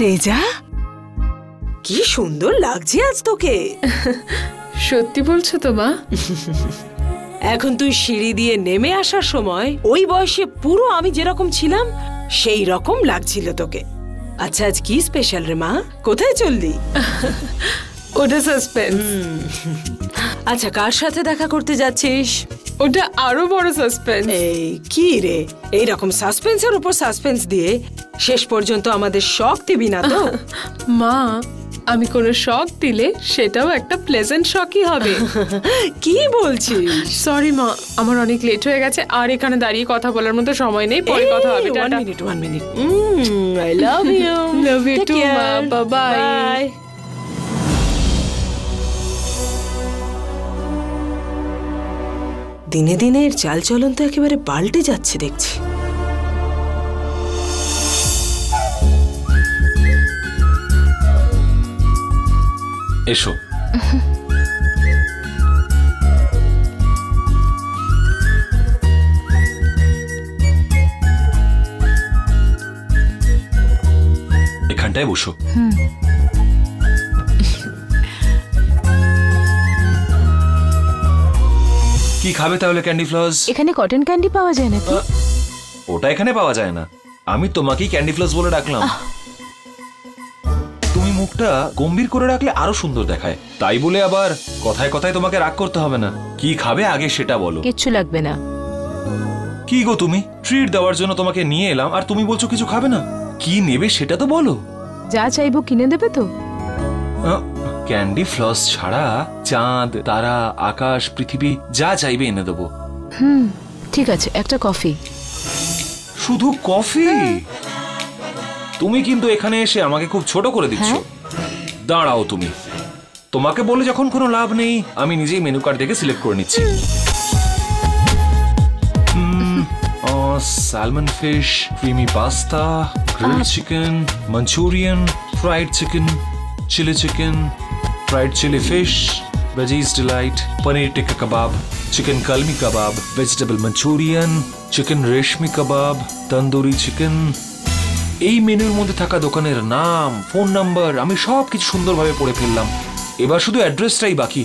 তেজা, কি সুন্দর লাগছে আজ তোকে। সত্যি বলছো তো মা? এখন তুই সিঁড়ি দিয়ে নেমে আসার সময় ওই বয়সে পুরো আমি যেরকম ছিলাম সেই রকম লাগছিল তোকে। আচ্ছা, আজ কি স্পেশাল রে মা? কোথায় চললি? ওটা সাসপেন্স। আচ্ছা, কার সাথে দেখা করতে যাচ্ছিস? ওটা আরো বড় সাসপেন্স। এই কি রে, এইরকম সাসপেন্সের উপর সাসপেন্স দিয়ে শেষ পর্যন্ত আমাদের শক দিবি না তো? মা, আমি কোনো শক দিলে সেটাও একটা প্লেজেন্ট শকই হবে। কি বলছিস? সরি মা, আমার অনেক লেট হয়ে গেছে, আর এখানে দাঁড়িয়ে কথা বলার মতো সময় নেই। পরে কথা হবে। Tata. 1 minute. I love you. Love you too, মা। Bye. দিনে দিনে এর চালচলন তো একেবারে পাল্টে যাচ্ছে দেখছি। এসো। এখানটায় বসো। কি খাবে তাহলে ক্যান্ডি ফ্লস? এখানে কটন ক্যান্ডি পাওয়া যায় নাকি? ওটা এখানে পাওয়া যায় না। আমি তোমাকেই ক্যান্ডি ফ্লস বলে ডাকলাম। তুমি মুখটা গম্ভীর করে রাখলে আরো সুন্দর দেখায়, তাই বলে আবার কথায় কথায় তোমাকে রাগ করতে হবে না। কি খাবে আগে সেটা বলো। কিচ্ছু লাগবে না। কি গো তুমি, ট্রিট দেওয়ার জন্য তোমাকে নিয়ে এলাম আর তুমি বলছো কিছু খাবে না? কি নেবে সেটা তো বলো। যা চাইবো কিনে দেবে তো? ক্যান্ডি ফ্লস ছাড়া চাঁদ, তারা, আকাশ, পৃথিবী যা চাইবে এনে দেবো। ঠিক আছে, একটা কফি। শুধু কফি? তুমি কিন্তু এখানে এসে আমাকে খুব ছোট করে দিচ্ছ। দাঁড়াও, তুমি তোমাকে বলে যখন কোনো লাভ নেই, আমি নিজেই মেনু কার্ড দেখে সিলেক্ট করে নিচ্ছি। Salmon fish, creamy pasta, grilled chicken, Manchurian, fried chicken, chilli chicken, fried chilli fish, veggies delight, paneer tikka kebab, chicken kalmi kebab, vegetable Manchurian, chicken reshmi kebab, tandoori chicken. এই মেনুর মধ্যে থাকা দোকানের নাম, ফোন নাম্বার আমি সব কিছু সুন্দরভাবে পড়ে ফেললাম। এবার শুধু অ্যাড্রেসটাই বাকি।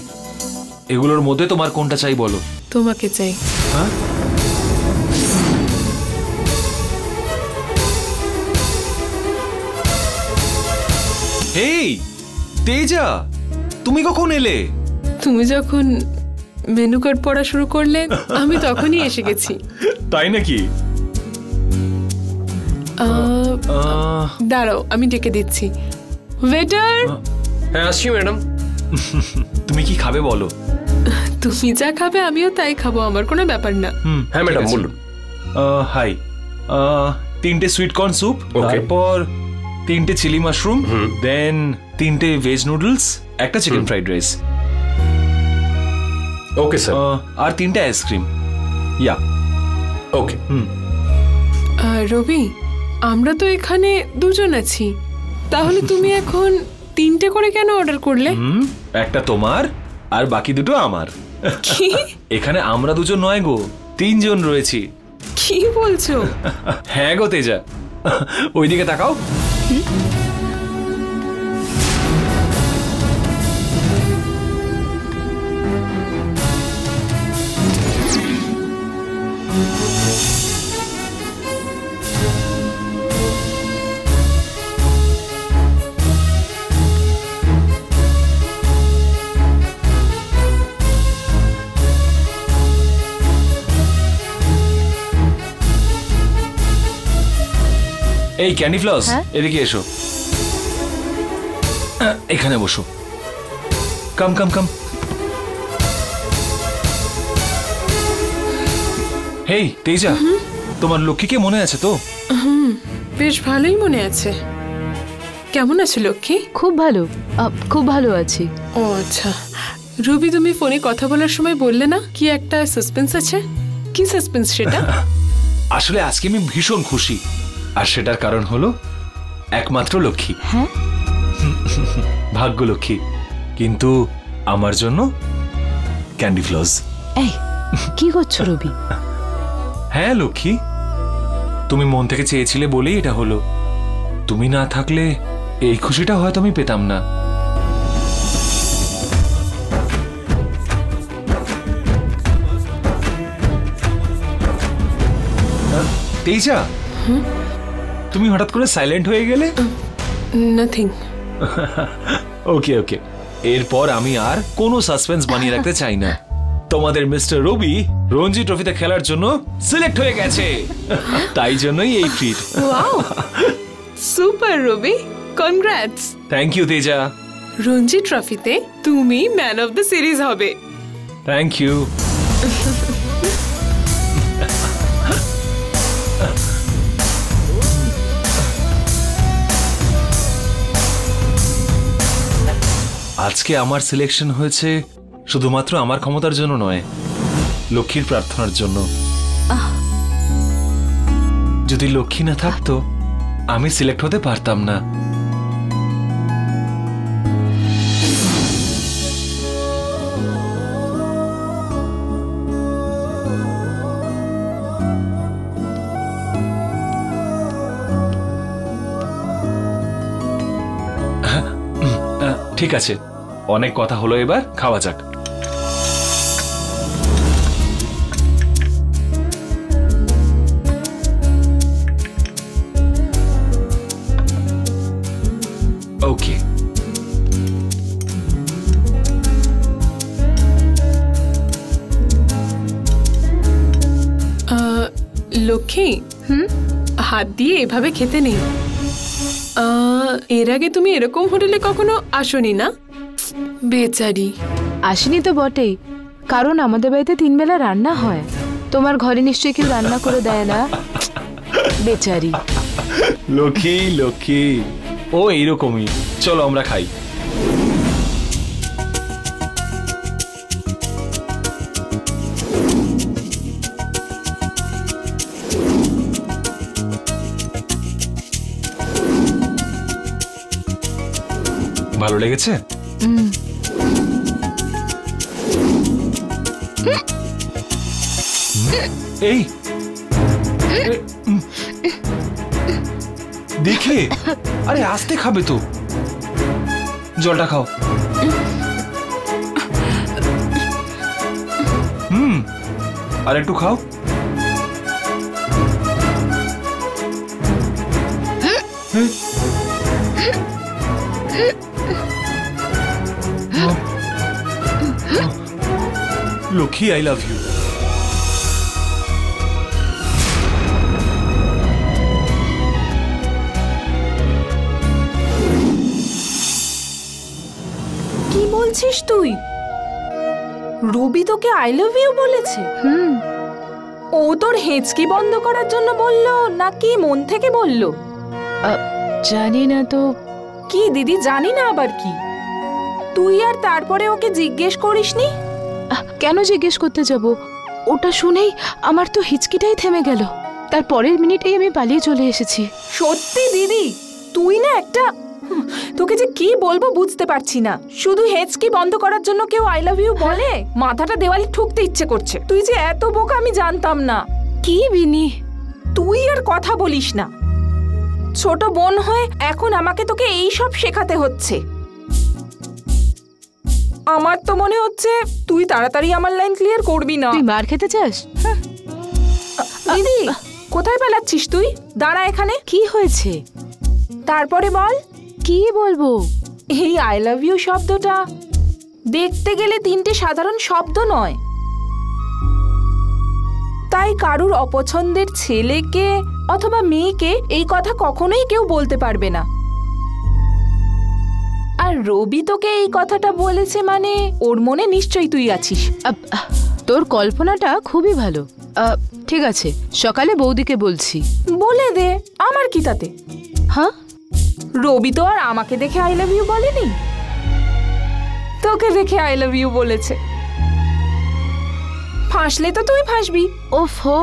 এগুলোর মধ্যে তোমার কোনটা চাই বলো? তোমাকে চাই। হ্যাঁ, এই তেজা, তুমি কখন এলে? তুমি যখন মেনু কার্ড পড়া শুরু করলে আমি তখনই এসে গেছি। তাই নাকি? দাঁড়াও, আমি ডেকে দিচ্ছি। ওয়েটার। হ্যাঁ, আসছি ম্যাডাম। তুমি কি খাবে বলো? তুমি যা খাবে আমিও তাই খাবো, আমার কোনো ব্যাপার না। হ্যাঁ ম্যাডাম, বলুন। হাই, 3টে সুইট কর্ন স্যুপ, তারপর 3টে চিলি মাশরুম, দেন 3টে ভেজ নুডলস, একটা chicken fried rice. Okay sir. আর 3টে আইসক্রিম। ইয়া, ওকে। রবি, আমরা তো এখানে দুজন আছি, তাহলে তুমি এখন 3টে করে কেন অর্ডার করলে? একটা তোমার আর বাকি দুটো আমার। কি? এখানে আমরা দুজন নয় গো, 3 জন রয়েছি। কি বলছো? হ্যাঁ গো তেজা, ওইদিকে তাকাও। এই ক্যান্ডি ফ্লস, এদিকে এসো। এখানে বসো। কাম কাম কাম। হেই তেজা, তোমার লক্ষ্মীকে মনে আছে তো? বেশ ভালোই মনে আছে। কেমন আছে লক্ষ্মী? খুব ভালো, খুব ভালো আছি। ও আচ্ছা। রবি, তুমি ফোনে কথা বলার সময় বললে না কি একটা সাসপেন্স আছে? কি সাসপেন্স সেটা? আসলে আজকে আমি ভীষণ খুশি, আর সেটার কারণ হলো একমাত্র লক্ষ্মী। হ্যাঁ, ভাগ্য লক্ষ্মী, কিন্তু আমার জন্য ক্যান্ডি ফ্লস। এই কি করছো রবি? হ্যাঁ লক্ষ্মী, তুমি মন থেকে চেয়েছিলে বলেই এটা হলো। তুমি না থাকলে এই খুশিটা হয়তো আমি পেতাম না। তেজা, তুমি হঠাৎ করে সাইলেন্ট হয়ে গেলে? নাথিং। ওকে ওকে, এরপর আমি আর কোনো সাসপেন্স বানিয়ে রাখতে চাই না। তোমাদের মিস্টার রবি রঞ্জি ট্রফিতে খেলার জন্য সিলেক্ট হয়ে গেছে, তাই জন্যই এই treat. Wow, super Robi, congrats. Thank you Teja. Ranji ট্রফিতে তুমি ম্যান অফ দ্য সিরিজ হবে। Thank you. আজকে আমার সিলেকশন হয়েছে শুধুমাত্র আমার ক্ষমতার জন্য নয়, লক্ষ্মীর প্রার্থনার জন্য। যদি লক্ষ্মী না থাকতো আমি সিলেক্ট হতে পারতাম না। ঠিক আছে, অনেক কথা হলো, এবার খাওয়া যাক। ওকে, লক্ষ্মী, হাত দিয়ে এভাবে খেতে নেই। এর আগে তুমি এরকম হোটেলে কখনো আসোনি না? বেচারি। আসেনি তো বটেই, কারণ আমাদের বাড়িতে 3 বেলা রান্না হয়। তোমার ঘরে নিশ্চয়ই কেউ রান্না করে দেয় না। বেচারি লক্ষ্মী লক্ষ্মী, ও এইরকমই। চলো আমরা খাই। ভালো লেগেছে? এই দেখে, আরে আস্তে খাবে তো, জলটা খাও। আর একটু খাও। Lakshmi, I love you. কি বলছিস তুই? রবি তোকে আই লাভ ইউ বলেছে? ও তোর হেঁচকি বন্ধ করার জন্য বললো নাকি মন থেকে বললো? জানি না তো। কি দিদি, জানি না আবার কি? তুই আর তারপরে ওকে জিজ্ঞেস করিসনি? কেন জিজ্ঞেস করতে যাব? ওটা শুনেই আমার তো হিচকিটাই থেমে গেল। তার পরের মিনিটেই আমি পালিয়ে চলে এসেছি। সত্যি দিদি, তুই না একটা, তোকে যে কি বলবো বুঝতে পারছি না। শুধু হেঁচকি বন্ধ করার জন্য কেউ আই লাভ ইউ বলে? মাথাটা দেওয়ালে ঠুকতে ইচ্ছে করছে। তুই যে এত বোকা আমি জানতাম না। কি বিনি, তুই আর কথা বলিস না। ছোট বোন হয়ে এখন আমাকে তোকে এই সব শেখাতে হচ্ছে। আমার তো মনে হচ্ছে তুই তাড়াতাড়ি আমার লাইন ক্লিয়ার করবি না। তুই মার খেতে চাস? দিদি, কোথায় পালাচ্ছিস তুই? দাঁড়া এখানে। কি হয়েছে? তারপরে বল। কি বলবো? এই আই লাভ ইউ শব্দটা দেখতে গেলে 3টে সাধারণ শব্দ নয়। তাই কারুর অপছন্দের ছেলেকে অথবা মেয়েকে এই কথা কখনোই কেউ বলতে পারবে না। আর রবি তোকে এই কথাটা বলেছে মানে ওর মনে নিশ্চয়ই তুই আছিস। তোর কল্পনাটা খুবই ভালো। ঠিক আছে, সকালে বৌদিকে বলছি। বলে দে, আমার কি তাতে? হ্যাঁ, রবি তো আর আমাকে দেখে আই লাভ ইউ বলেনি, তোকে দেখে আই লাভ ইউ বলেছে। ফাঁসলে তো তুই ফাঁসবি। ওফো,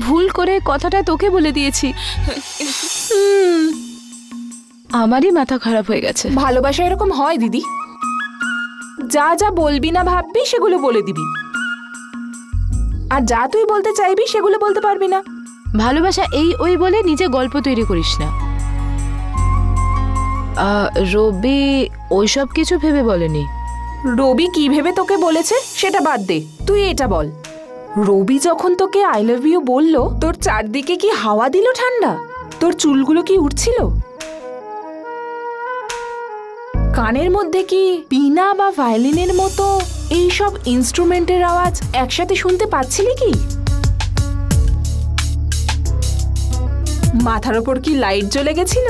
ভুল করে কথাটা তোকে বলে দিয়েছি। আমারই মাথা খারাপ হয়ে গেছে। ভালোবাসা এরকম হয় দিদি, যা যা বলবি না ভাববি সেগুলো বলে দিবি, আর যা তুই বলতে চাইবি সেগুলো বলতে পারবি না। ভালোবাসা এই ওই বলে নিজে গল্প তৈরি করিস না। রবি ওইসব কিছু ভেবে বলেনি। রবি কি ভেবে তোকে বলেছে সেটা বাদ দে, তুই এটা বল, রবি যখন তোকে আই লাভ ইউ বললো তোর চারদিকে কি হাওয়া দিল ঠান্ডা? তোর চুলগুলো কি উঠছিল? কানের মধ্যে কি বীণা বা ভায়োলিনের মতো এইসব ইনস্ট্রুমেন্টের আওয়াজ একসাথে শুনতে পাচ্ছিলি কি? মাথার ওপর কি লাইট জ্বলে গেছিল?